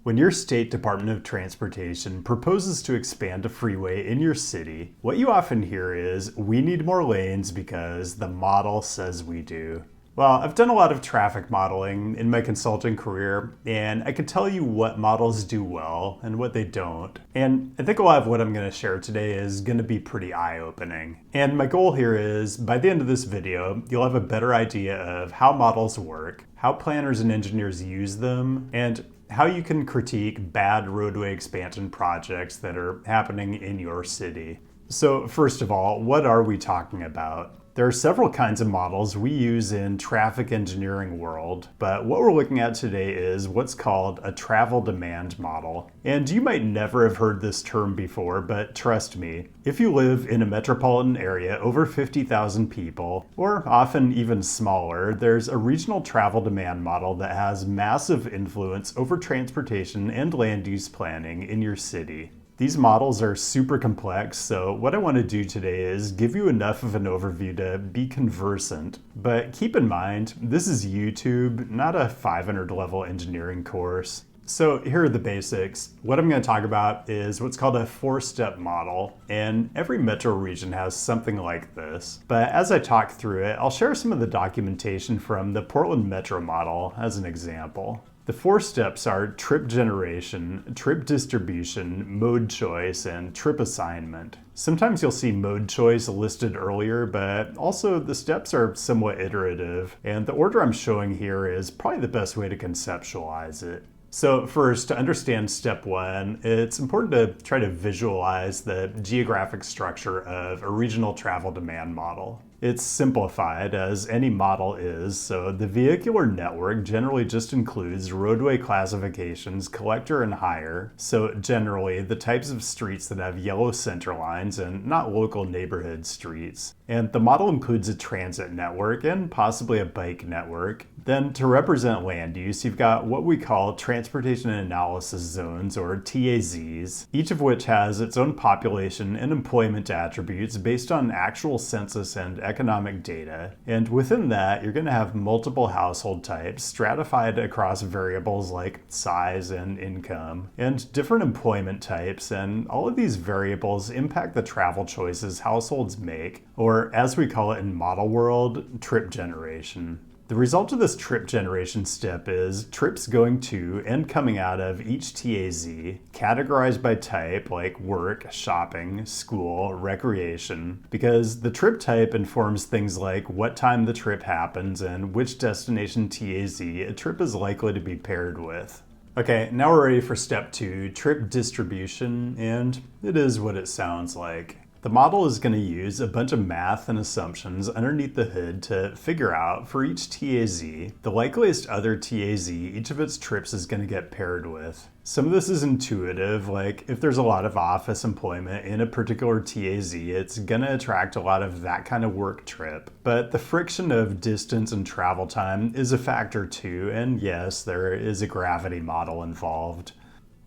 When your state Department of Transportation proposes to expand a freeway in your city, what you often hear is, we need more lanes because the model says we do. Well, I've done a lot of traffic modeling in my consulting career, and I can tell you what models do well and what they don't. And I think a lot of what I'm going to share today is going to be pretty eye-opening. And my goal here is, by the end of this video, you'll have a better idea of how models work, how planners and engineers use them, and how you can critique bad roadway expansion projects that are happening in your city. So first of all, what are we talking about? There are several kinds of models we use in traffic engineering world, but what we're looking at today is what's called a travel demand model. And you might never have heard this term before, but trust me, if you live in a metropolitan area over 50,000 people, or often even smaller, there's a regional travel demand model that has massive influence over transportation and land use planning in your city. These models are super complex, so what I want to do today is give you enough of an overview to be conversant. But keep in mind, this is YouTube, not a 500 level engineering course. So here are the basics. What I'm going to talk about is what's called a 4-step model, and every metro region has something like this. But as I talk through it, I'll share some of the documentation from the Portland Metro model as an example. The 4 steps are trip generation, trip distribution, mode choice, and trip assignment. Sometimes you'll see mode choice listed earlier, but also the steps are somewhat iterative, and the order I'm showing here is probably the best way to conceptualize it. So first, to understand step 1, it's important to try to visualize the geographic structure of a regional travel demand model. It's simplified, as any model is, so the vehicular network generally just includes roadway classifications, collector and higher, so generally the types of streets that have yellow center lines and not local neighborhood streets. And the model includes a transit network and possibly a bike network. Then to represent land use, you've got what we call transportation analysis zones, or TAZs, each of which has its own population and employment attributes based on actual census and economic data. And within that, you're going to have multiple household types stratified across variables like size and income, and different employment types, and all of these variables impact the travel choices households make, or as we call it in model world, trip generation. The result of this trip generation step is trips going to and coming out of each TAZ, categorized by type like work, shopping, school, recreation, because the trip type informs things like what time the trip happens and which destination TAZ a trip is likely to be paired with. Okay, now we're ready for step 2, trip distribution, and it is what it sounds like. The model is going to use a bunch of math and assumptions underneath the hood to figure out, for each TAZ, the likeliest other TAZ each of its trips is going to get paired with. Some of this is intuitive, like if there's a lot of office employment in a particular TAZ, it's going to attract a lot of that kind of work trip. But the friction of distance and travel time is a factor too, and yes, there is a gravity model involved.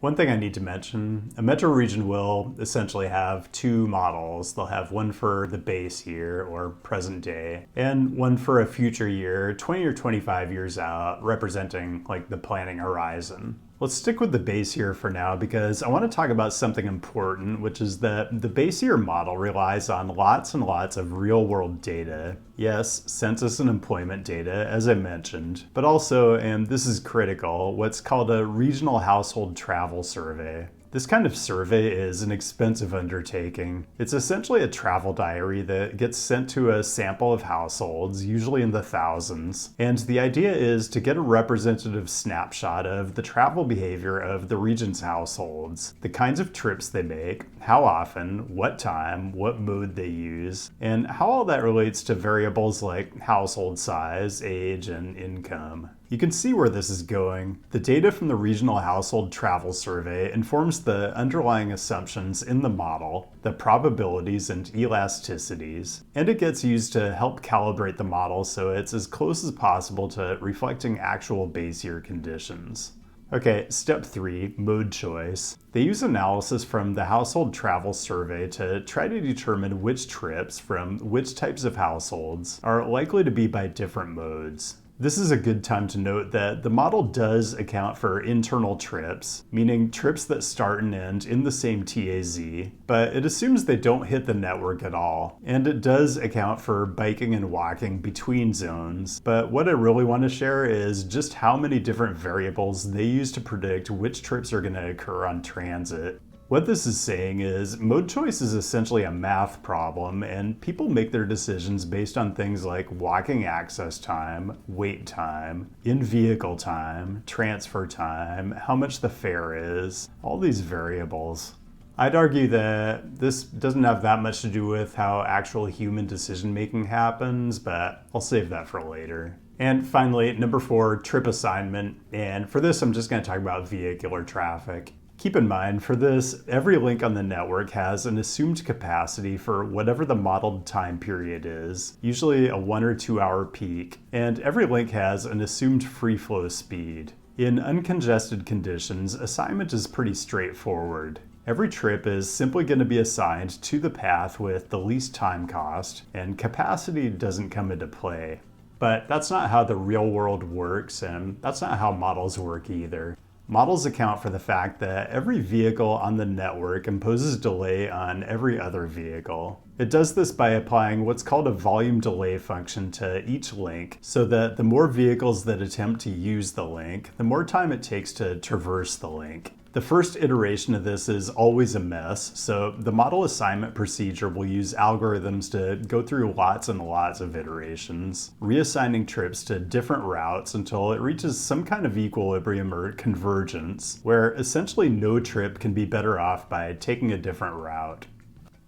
One thing I need to mention, a metro region will essentially have 2 models. They'll have one for the base year, or present day, and one for a future year, 20 or 25 years out, representing like the planning horizon. Let's stick with the base year for now because I want to talk about something important, which is that the base year model relies on lots and lots of real-world data. Yes, census and employment data, as I mentioned, but also, and this is critical, what's called a regional household travel survey. This kind of survey is an expensive undertaking. It's essentially a travel diary that gets sent to a sample of households, usually in the thousands. And the idea is to get a representative snapshot of the travel behavior of the region's households, the kinds of trips they make, how often, what time, what mode they use, and how all that relates to variables like household size, age, and income. You can see where this is going. The data from the Regional Household Travel Survey informs the underlying assumptions in the model, the probabilities and elasticities, and it gets used to help calibrate the model so it's as close as possible to reflecting actual base year conditions. Okay, step 3, mode choice. They use analysis from the Household Travel Survey to try to determine which trips from which types of households are likely to be by different modes. This is a good time to note that the model does account for internal trips, meaning trips that start and end in the same TAZ, but it assumes they don't hit the network at all. And it does account for biking and walking between zones. But what I really want to share is just how many different variables they use to predict which trips are going to occur on transit. What this is saying is mode choice is essentially a math problem, and people make their decisions based on things like walking access time, wait time, in-vehicle time, transfer time, how much the fare is, all these variables. I'd argue that this doesn't have that much to do with how actual human decision making happens, but I'll save that for later. And finally, number 4, trip assignment. And for this, I'm just going to talk about vehicular traffic. Keep in mind, for this, every link on the network has an assumed capacity for whatever the modeled time period is, usually a 1 or 2 hour peak, and every link has an assumed free flow speed. In uncongested conditions, assignment is pretty straightforward. Every trip is simply going to be assigned to the path with the least time cost, and capacity doesn't come into play. But that's not how the real world works, and that's not how models work either. Models account for the fact that every vehicle on the network imposes delay on every other vehicle. It does this by applying what's called a volume delay function to each link, so that the more vehicles that attempt to use the link, the more time it takes to traverse the link. The first iteration of this is always a mess, so the model assignment procedure will use algorithms to go through lots and lots of iterations, reassigning trips to different routes until it reaches some kind of equilibrium or convergence, where essentially no trip can be better off by taking a different route.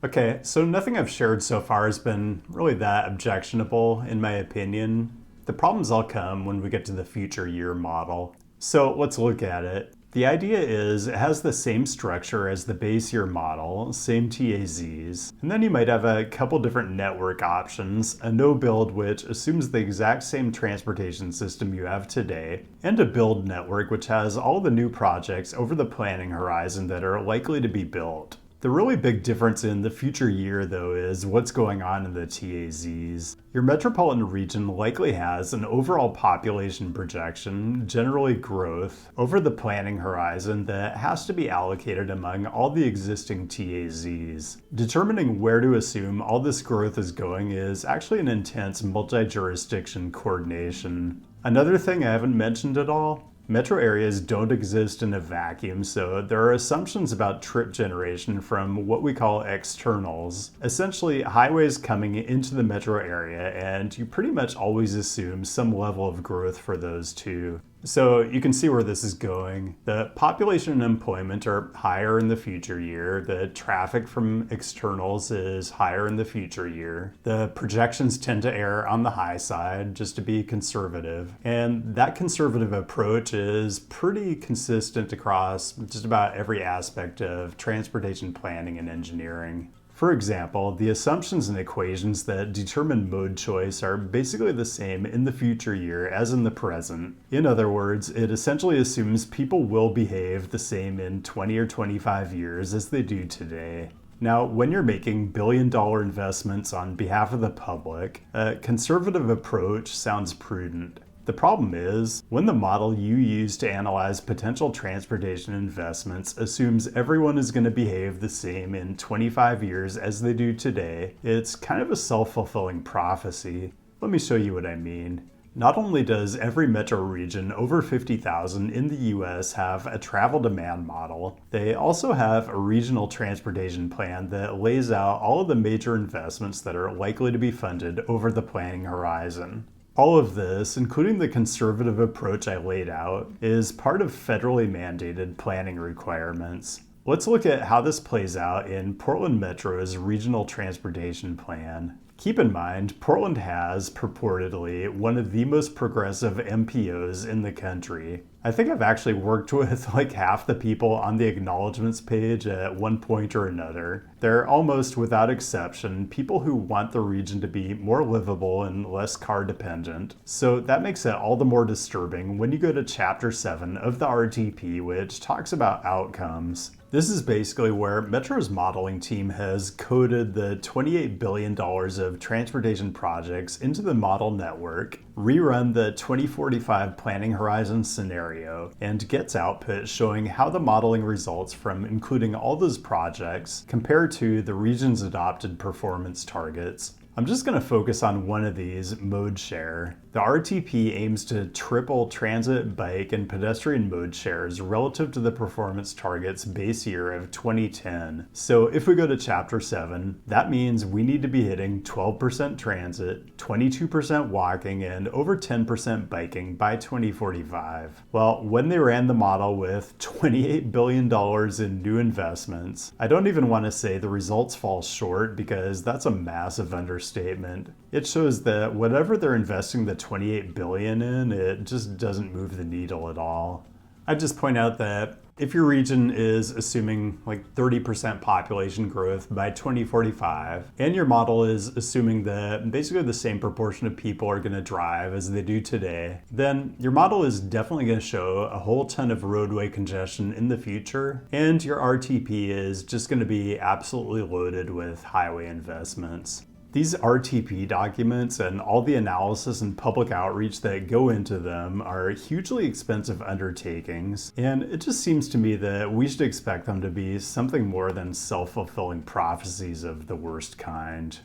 Okay, so nothing I've shared so far has been really that objectionable, in my opinion. The problems all come when we get to the future year model. So let's look at it. The idea is it has the same structure as the base year model, same TAZs, and then you might have a couple different network options, a no build which assumes the exact same transportation system you have today, and a build network which has all the new projects over the planning horizon that are likely to be built. The really big difference in the future year, though, is what's going on in the TAZs. Your metropolitan region likely has an overall population projection, generally growth, over the planning horizon that has to be allocated among all the existing TAZs. Determining where to assume all this growth is going is actually an intense multi-jurisdiction coordination. Another thing I haven't mentioned at all: metro areas don't exist in a vacuum, so there are assumptions about trip generation from what we call externals, essentially highways coming into the metro area, and you pretty much always assume some level of growth for those too. So you can see where this is going. The population and employment are higher in the future year. The traffic from externals is higher in the future year. The projections tend to err on the high side, just to be conservative. And that conservative approach is pretty consistent across just about every aspect of transportation planning and engineering. For example, the assumptions and equations that determine mode choice are basically the same in the future year as in the present. In other words, it essentially assumes people will behave the same in 20 or 25 years as they do today. Now, when you're making billion-dollar investments on behalf of the public, a conservative approach sounds prudent. The problem is, when the model you use to analyze potential transportation investments assumes everyone is going to behave the same in 25 years as they do today, it's kind of a self-fulfilling prophecy. Let me show you what I mean. Not only does every metro region over 50,000 in the US have a travel demand model, they also have a regional transportation plan that lays out all of the major investments that are likely to be funded over the planning horizon. All of this, including the conservative approach I laid out, is part of federally mandated planning requirements. Let's look at how this plays out in Portland Metro's Regional Transportation Plan. Keep in mind, Portland has, purportedly, one of the most progressive MPOs in the country. I think I've actually worked with like half the people on the acknowledgements page at one point or another. They're almost without exception people who want the region to be more livable and less car dependent. So that makes it all the more disturbing when you go to Chapter 7 of the RTP, which talks about outcomes. This is basically where Metro's modeling team has coded the $28 billion of transportation projects into the model network, rerun the 2045 planning horizon scenario, and gets output showing how the modeling results from including all those projects compare to the region's adopted performance targets. I'm just going to focus on one of these, mode share. The RTP aims to triple transit, bike, and pedestrian mode shares relative to the performance targets base year of 2010. So if we go to Chapter 7, that means we need to be hitting 12% transit, 22% walking, and over 10% biking by 2045. Well, when they ran the model with $28 billion in new investments, I don't even want to say the results fall short because that's a massive understatement. It shows that whatever they're investing the $28 billion in, it just doesn't move the needle at all. I'd just point out that if your region is assuming like 30% population growth by 2045, and your model is assuming that basically the same proportion of people are going to drive as they do today, then your model is definitely going to show a whole ton of roadway congestion in the future, and your RTP is just going to be absolutely loaded with highway investments. These RTP documents and all the analysis and public outreach that go into them are hugely expensive undertakings, and it just seems to me that we should expect them to be something more than self-fulfilling prophecies of the worst kind.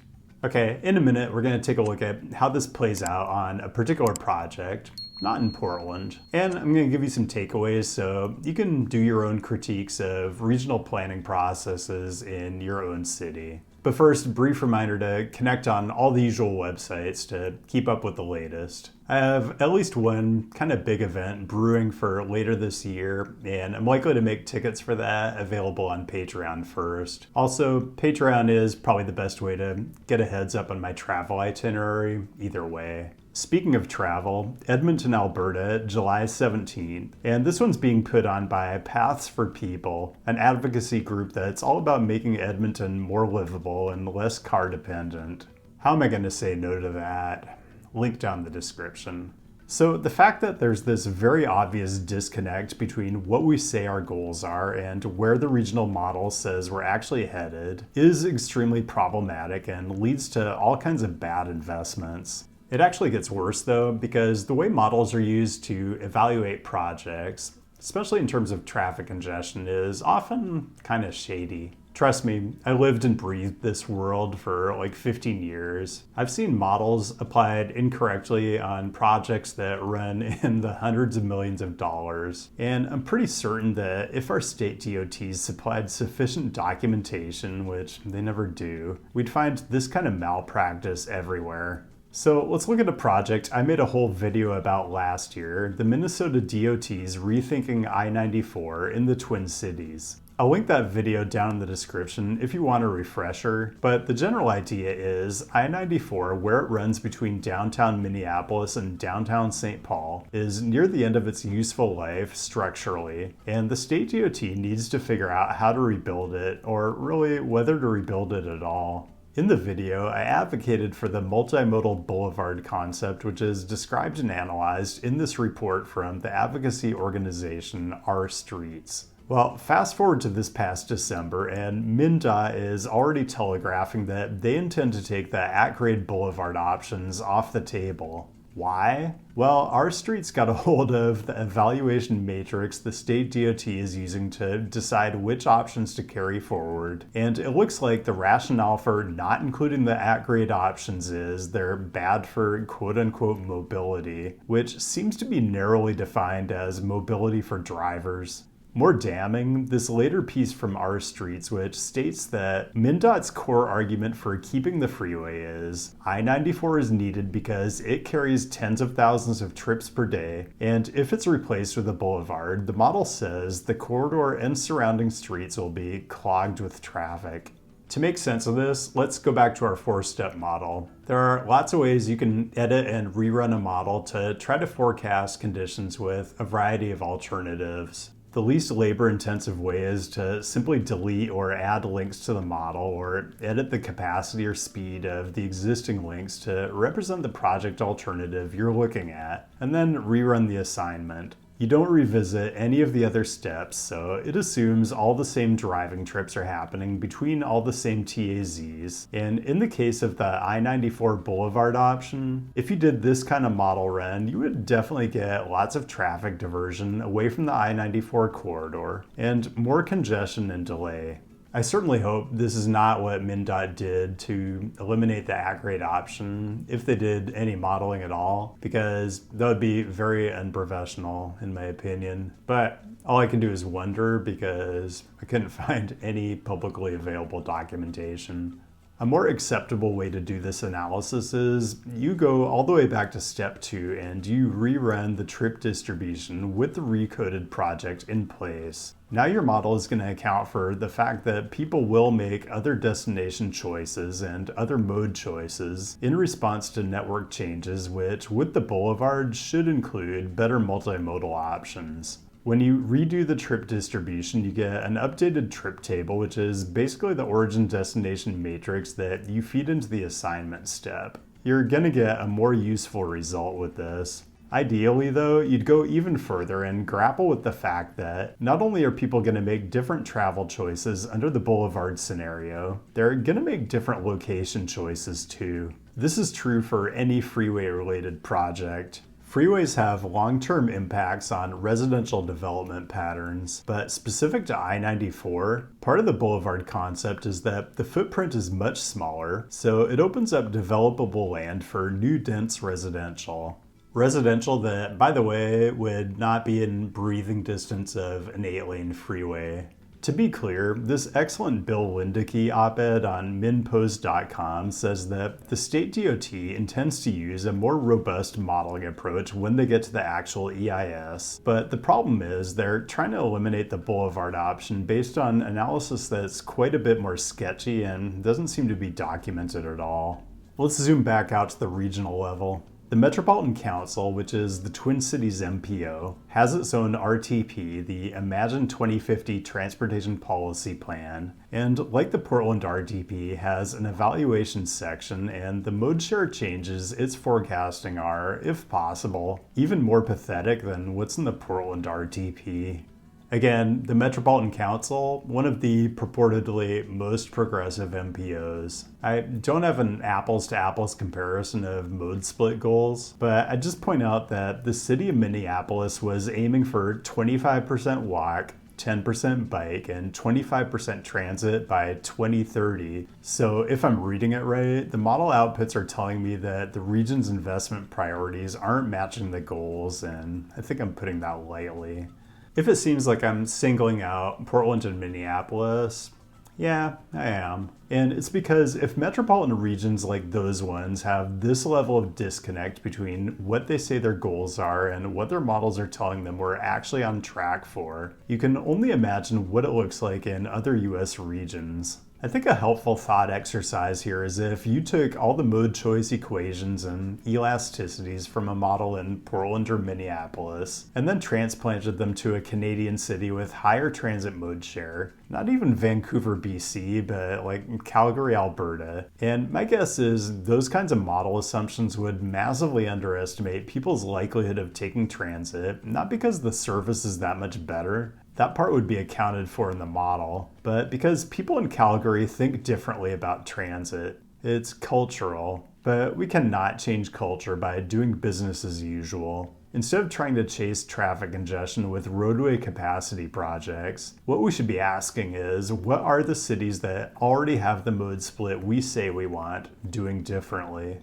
Okay, in a minute, we're going to take a look at how this plays out on a particular project, not in Portland. And I'm going to give you some takeaways so you can do your own critiques of regional planning processes in your own city. But first, brief reminder to connect on all the usual websites to keep up with the latest. I have at least one kind of big event brewing for later this year, and I'm likely to make tickets for that available on Patreon first. Also, Patreon is probably the best way to get a heads up on my travel itinerary, either way. Speaking of travel, Edmonton, Alberta, July 17th, and this one's being put on by Paths for People, an advocacy group that's all about making Edmonton more livable and less car dependent. How am I going to say no to that? Link down in the description. So the fact that there's this very obvious disconnect between what we say our goals are and where the regional model says we're actually headed is extremely problematic and leads to all kinds of bad investments. It actually gets worse though, because the way models are used to evaluate projects, especially in terms of traffic congestion, is often kind of shady. Trust me, I lived and breathed this world for like 15 years. I've seen models applied incorrectly on projects that run in the hundreds of millions of dollars. And I'm pretty certain that if our state DOTs supplied sufficient documentation, which they never do, we'd find this kind of malpractice everywhere. So let's look at a project I made a whole video about last year, the Minnesota DOT's rethinking I-94 in the Twin Cities. I'll link that video down in the description if you want a refresher, but the general idea is I-94, where it runs between downtown Minneapolis and downtown St. Paul, is near the end of its useful life structurally, and the state DOT needs to figure out how to rebuild it, or really whether to rebuild it at all. In the video, I advocated for the multimodal boulevard concept, which is described and analyzed in this report from the advocacy organization Our Streets. Well, fast forward to this past December, and MnDOT is already telegraphing that they intend to take the at-grade boulevard options off the table. Why? Well, Our Streets got a hold of the evaluation matrix the state DOT is using to decide which options to carry forward, and it looks like the rationale for not including the at-grade options is they're bad for quote-unquote mobility, which seems to be narrowly defined as mobility for drivers. More damning, this later piece from Our Streets, which states that MnDOT's core argument for keeping the freeway is I-94 is needed because it carries tens of thousands of trips per day, and if it's replaced with a boulevard, the model says the corridor and surrounding streets will be clogged with traffic. To make sense of this, let's go back to our four-step model. There are lots of ways you can edit and rerun a model to try to forecast conditions with a variety of alternatives. The least labor-intensive way is to simply delete or add links to the model, or edit the capacity or speed of the existing links to represent the project alternative you're looking at, and then rerun the assignment. You don't revisit any of the other steps, so it assumes all the same driving trips are happening between all the same TAZs. And in the case of the I-94 Boulevard option, if you did this kind of model run, you would definitely get lots of traffic diversion away from the I-94 corridor and more congestion and delay. I certainly hope this is not what MnDOT did to eliminate the at-grade option, if they did any modeling at all, because that would be very unprofessional in my opinion. But all I can do is wonder because I couldn't find any publicly available documentation. A more acceptable way to do this analysis is you go all the way back to step 2 and you rerun the trip distribution with the recoded project in place. Now your model is going to account for the fact that people will make other destination choices and other mode choices in response to network changes, which with the boulevard should include better multimodal options. When you redo the trip distribution, you get an updated trip table, which is basically the origin destination matrix that you feed into the assignment step. You're going to get a more useful result with this. Ideally though, you'd go even further and grapple with the fact that not only are people going to make different travel choices under the boulevard scenario, they're going to make different location choices too. This is true for any freeway related project. Freeways have long-term impacts on residential development patterns, but specific to I-94, part of the boulevard concept is that the footprint is much smaller, so it opens up developable land for new dense residential. Residential that, by the way, would not be in breathing distance of an 8-lane freeway. To be clear, this excellent Bill Lindicke op-ed on minpost.com says that the state DOT intends to use a more robust modeling approach when they get to the actual EIS, but the problem is they're trying to eliminate the boulevard option based on analysis that's quite a bit more sketchy and doesn't seem to be documented at all. Let's zoom back out to the regional level. The Metropolitan Council, which is the Twin Cities MPO, has its own RTP, the Imagine 2050 Transportation Policy Plan, and like the Portland RTP, has an evaluation section, and the mode share changes it's forecasting are, if possible, even more pathetic than what's in the Portland RTP. Again, the Metropolitan Council, one of the purportedly most progressive MPOs. I don't have an apples to apples comparison of mode split goals, but I just point out that the city of Minneapolis was aiming for 25% walk, 10% bike, and 25% transit by 2030. So if I'm reading it right, the model outputs are telling me that the region's investment priorities aren't matching the goals, and I think I'm putting that lightly. If it seems like I'm singling out Portland and Minneapolis, yeah, I am. And it's because if metropolitan regions like those ones have this level of disconnect between what they say their goals are and what their models are telling them we're actually on track for, you can only imagine what it looks like in other US regions. I think a helpful thought exercise here is if you took all the mode choice equations and elasticities from a model in Portland or Minneapolis, and then transplanted them to a Canadian city with higher transit mode share, not even Vancouver, BC, but like Calgary, Alberta. And my guess is those kinds of model assumptions would massively underestimate people's likelihood of taking transit, not because the service is that much better. That part would be accounted for in the model, but because people in Calgary think differently about transit. It's cultural, but we cannot change culture by doing business as usual. Instead of trying to chase traffic congestion with roadway capacity projects, what we should be asking is, what are the cities that already have the mode split we say we want doing differently?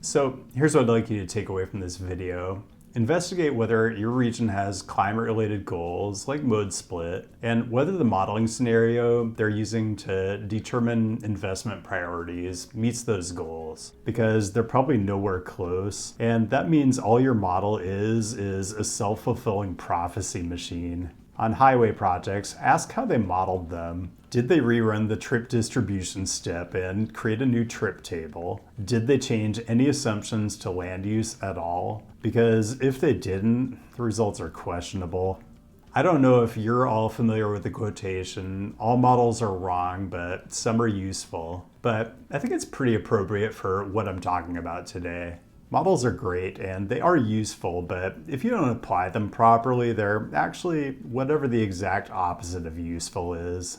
So here's what I'd like you to take away from this video. Investigate whether your region has climate-related goals like mode split and whether the modeling scenario they're using to determine investment priorities meets those goals, because they're probably nowhere close, and that means all your model is a self-fulfilling prophecy machine. On highway projects, ask how they modeled them. Did they rerun the trip distribution step and create a new trip table? Did they change any assumptions to land use at all? Because if they didn't, the results are questionable. I don't know if you're all familiar with the quotation, all models are wrong, but some are useful. But I think it's pretty appropriate for what I'm talking about today. Models are great and they are useful, but if you don't apply them properly, they're actually whatever the exact opposite of useful is.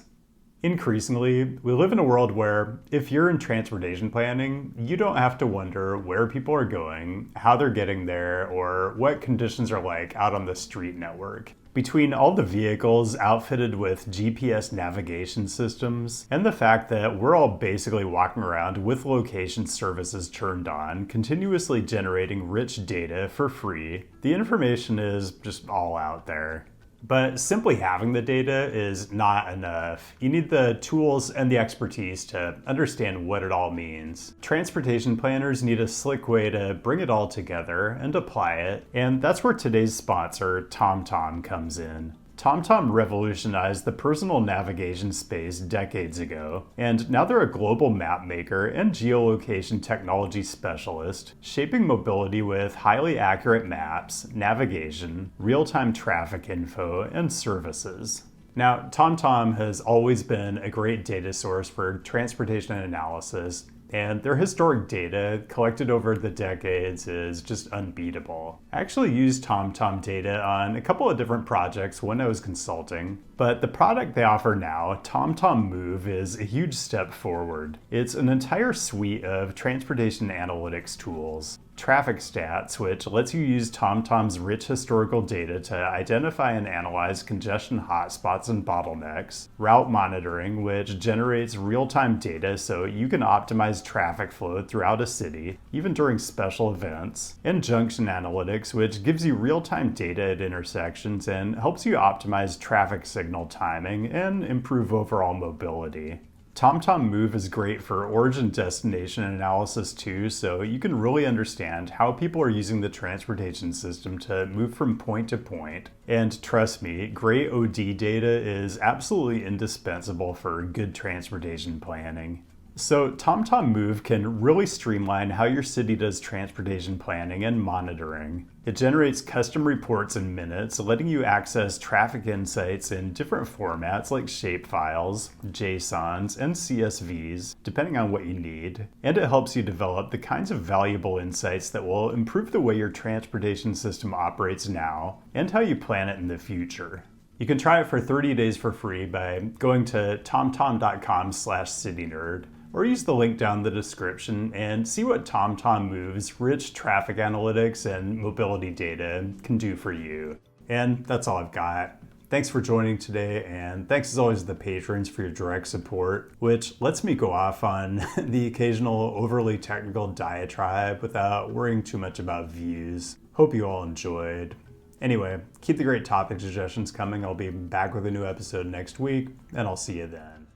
Increasingly, we live in a world where if you're in transportation planning, you don't have to wonder where people are going, how they're getting there, or what conditions are like out on the street network. Between all the vehicles outfitted with GPS navigation systems and the fact that we're all basically walking around with location services turned on, continuously generating rich data for free, the information is just all out there. But simply having the data is not enough. You need the tools and the expertise to understand what it all means. Transportation planners need a slick way to bring it all together and apply it, and that's where today's sponsor, TomTom, comes in. TomTom revolutionized the personal navigation space decades ago, and now they're a global map maker and geolocation technology specialist, shaping mobility with highly accurate maps, navigation, real-time traffic info, and services. Now, TomTom has always been a great data source for transportation analysis, and their historic data collected over the decades is just unbeatable. I actually used TomTom data on a couple of different projects when I was consulting, but the product they offer now, TomTom Move, is a huge step forward. It's an entire suite of transportation analytics tools. Traffic Stats, which lets you use TomTom's rich historical data to identify and analyze congestion hotspots and bottlenecks. Route Monitoring, which generates real-time data so you can optimize traffic flow throughout a city, even during special events. And Junction Analytics, which gives you real-time data at intersections and helps you optimize traffic signal timing and improve overall mobility. TomTom Move is great for origin-destination analysis too, so you can really understand how people are using the transportation system to move from point to point. And trust me, great OD data is absolutely indispensable for good transportation planning. So TomTom Move can really streamline how your city does transportation planning and monitoring. It generates custom reports in minutes, letting you access traffic insights in different formats like shapefiles, JSONs, and CSVs, depending on what you need. And it helps you develop the kinds of valuable insights that will improve the way your transportation system operates now and how you plan it in the future. You can try it for 30 days for free by going to tomtom.com/CityNerd. Or use the link down in the description and see what TomTom Move's rich traffic analytics and mobility data can do for you. And that's all I've got. Thanks for joining today, and thanks as always to the patrons for your direct support, which lets me go off on the occasional overly technical diatribe without worrying too much about views. Hope you all enjoyed. Anyway, keep the great topic suggestions coming. I'll be back with a new episode next week, and I'll see you then.